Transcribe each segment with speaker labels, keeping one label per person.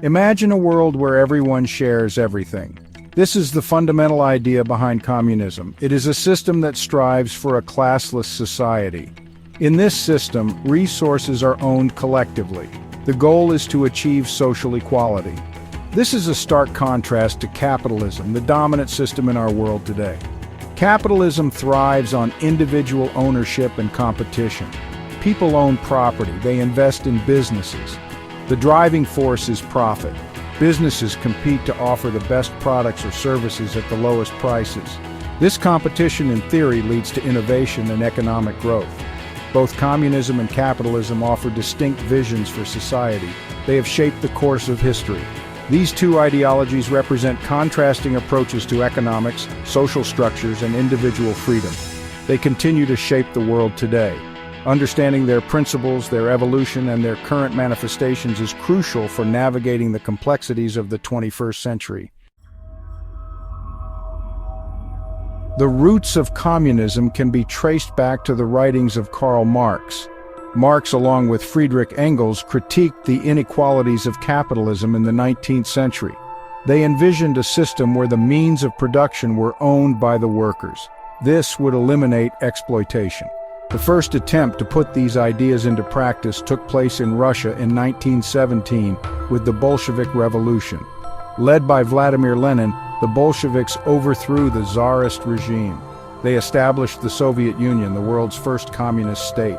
Speaker 1: Imagine a world where everyone shares everything. This is the fundamental idea behind communism. It is a system that strives for a classless society. In this system, resources are owned collectively. The goal is to achieve social equality. This is a stark contrast to capitalism, the dominant system in our world today. Capitalism thrives on individual ownership and competition. People own property, they invest in businesses. The driving force is profit. Businesses compete to offer the best products or services at the lowest prices. This competition, in theory, leads to innovation and economic growth. Both communism and capitalism offer distinct visions for society. They have shaped the course of history. These two ideologies represent contrasting approaches to economics, social structures, and individual freedom. They continue to shape the world today. Understanding their principles, their evolution, and their current manifestations is crucial for navigating the complexities of the 21st century. The roots of communism can be traced back to the writings of Karl Marx. Marx, along with Friedrich Engels, critiqued the inequalities of capitalism in the 19th century. They envisioned a system where the means of production were owned by the workers. This would eliminate exploitation. The first attempt to put these ideas into practice took place in Russia in 1917 with the Bolshevik Revolution. Led by Vladimir Lenin, the Bolsheviks overthrew the Tsarist regime. They established the Soviet Union, the world's first communist state.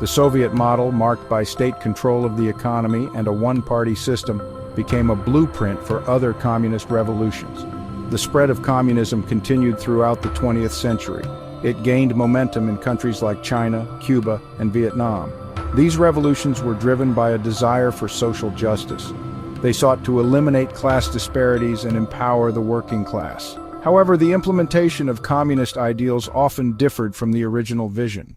Speaker 1: The Soviet model, marked by state control of the economy and a one-party system, became a blueprint for other communist revolutions. The spread of communism continued throughout the 20th century. It gained momentum in countries like China, Cuba, and Vietnam. These revolutions were driven by a desire for social justice. They sought to eliminate class disparities and empower the working class. However, the implementation of communist ideals often differed from the original vision.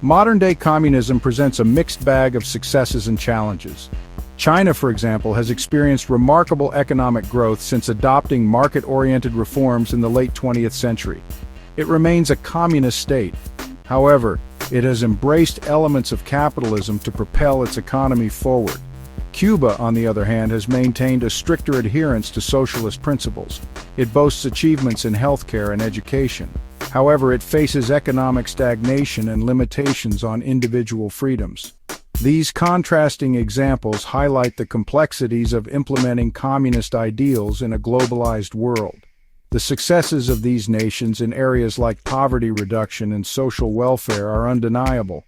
Speaker 1: Modern-day communism presents a mixed bag of successes and challenges. China, for example, has experienced remarkable economic growth since adopting market-oriented reforms in the late 20th century. It remains a communist state. However, it has embraced elements of capitalism to propel its economy forward. Cuba, on the other hand, has maintained a stricter adherence to socialist principles. It boasts achievements in healthcare and education. However, it faces economic stagnation and limitations on individual freedoms. These contrasting examples highlight the complexities of implementing communist ideals in a globalized world. The successes of these nations in areas like poverty reduction and social welfare are undeniable.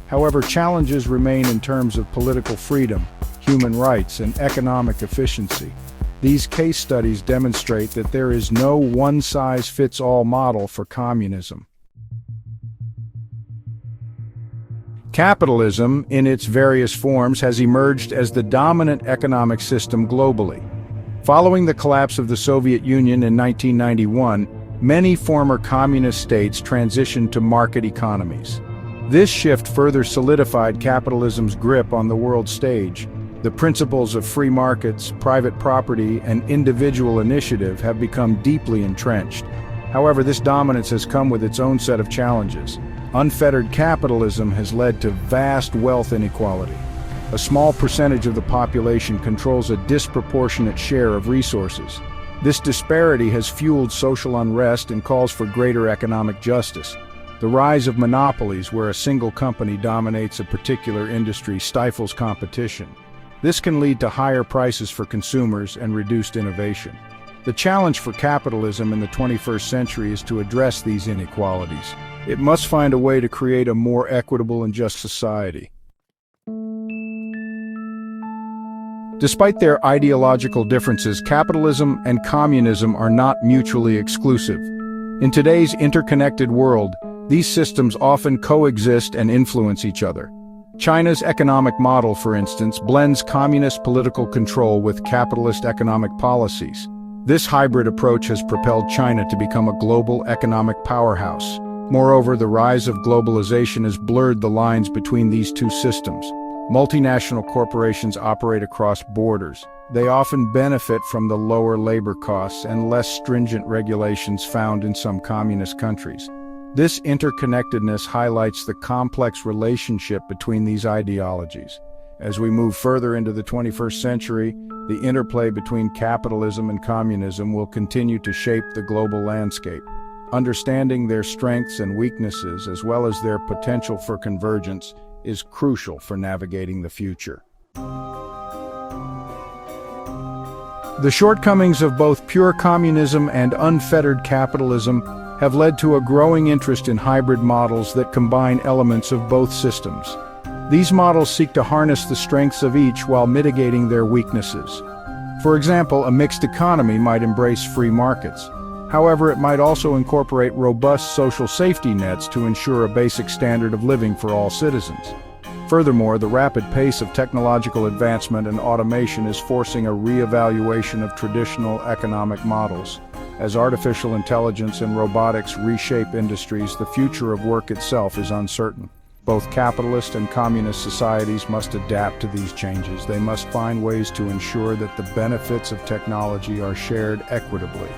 Speaker 1: However, challenges remain in terms of political freedom, human rights, and economic efficiency. These case studies demonstrate that there is no one-size-fits-all model for communism. Capitalism, in its various forms, has emerged as the dominant economic system globally. Following the collapse of the Soviet Union in 1991, many former communist states transitioned to market economies. This shift further solidified capitalism's grip on the world stage. The principles of free markets, private property, and individual initiative have become deeply entrenched. However, this dominance has come with its own set of challenges. Unfettered capitalism has led to vast wealth inequality. A small percentage of the population controls a disproportionate share of resources. This disparity has fueled social unrest and calls for greater economic justice. The rise of monopolies, where a single company dominates a particular industry, stifles competition. This can lead to higher prices for consumers and reduced innovation. The challenge for capitalism in the 21st century is to address these inequalities. It must find a way to create a more equitable and just society. Despite their ideological differences, capitalism and communism are not mutually exclusive. In today's interconnected world, these systems often coexist and influence each other. China's economic model, for instance, blends communist political control with capitalist economic policies. This hybrid approach has propelled China to become a global economic powerhouse. Moreover, the rise of globalization has blurred the lines between these two systems. Multinational corporations operate across borders. They often benefit from the lower labor costs and less stringent regulations found in some communist countries. This interconnectedness highlights the complex relationship between these ideologies. As we move further into the 21st century, the interplay between capitalism and communism will continue to shape the global landscape. Understanding their strengths and weaknesses, as well as their potential for convergence, is crucial for navigating the future. The shortcomings of both pure communism and unfettered capitalism have led to a growing interest in hybrid models that combine elements of both systems. These models seek to harness the strengths of each while mitigating their weaknesses. For example, a mixed economy might embrace free markets. However, it might also incorporate robust social safety nets to ensure a basic standard of living for all citizens. Furthermore, the rapid pace of technological advancement and automation is forcing a re-evaluation of traditional economic models. As artificial intelligence and robotics reshape industries, the future of work itself is uncertain. Both capitalist and communist societies must adapt to these changes. They must find ways to ensure that the benefits of technology are shared equitably.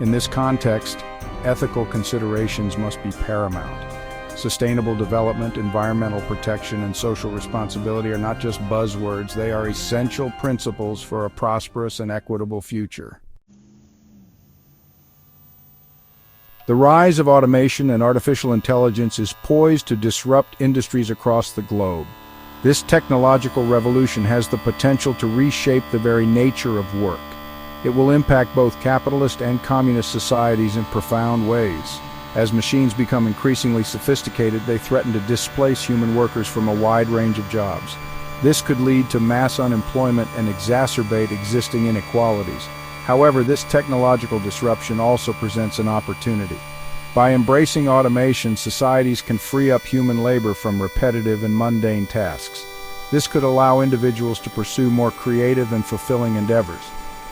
Speaker 1: In this context, ethical considerations must be paramount. Sustainable development, environmental protection, and social responsibility are not just buzzwords, they are essential principles for a prosperous and equitable future. The rise of automation and artificial intelligence is poised to disrupt industries across the globe. This technological revolution has the potential to reshape the very nature of work. It will impact both capitalist and communist societies in profound ways. As machines become increasingly sophisticated, they threaten to displace human workers from a wide range of jobs. This could lead to mass unemployment and exacerbate existing inequalities. However, this technological disruption also presents an opportunity. By embracing automation, societies can free up human labor from repetitive and mundane tasks. This could allow individuals to pursue more creative and fulfilling endeavors.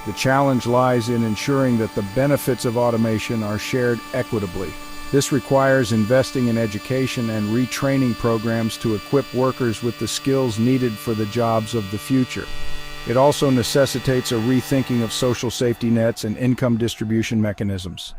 Speaker 1: The challenge lies in ensuring that the benefits of automation are shared equitably. This requires investing in education and retraining programs to equip workers with the skills needed for the jobs of the future. It also necessitates a rethinking of social safety nets and income distribution mechanisms.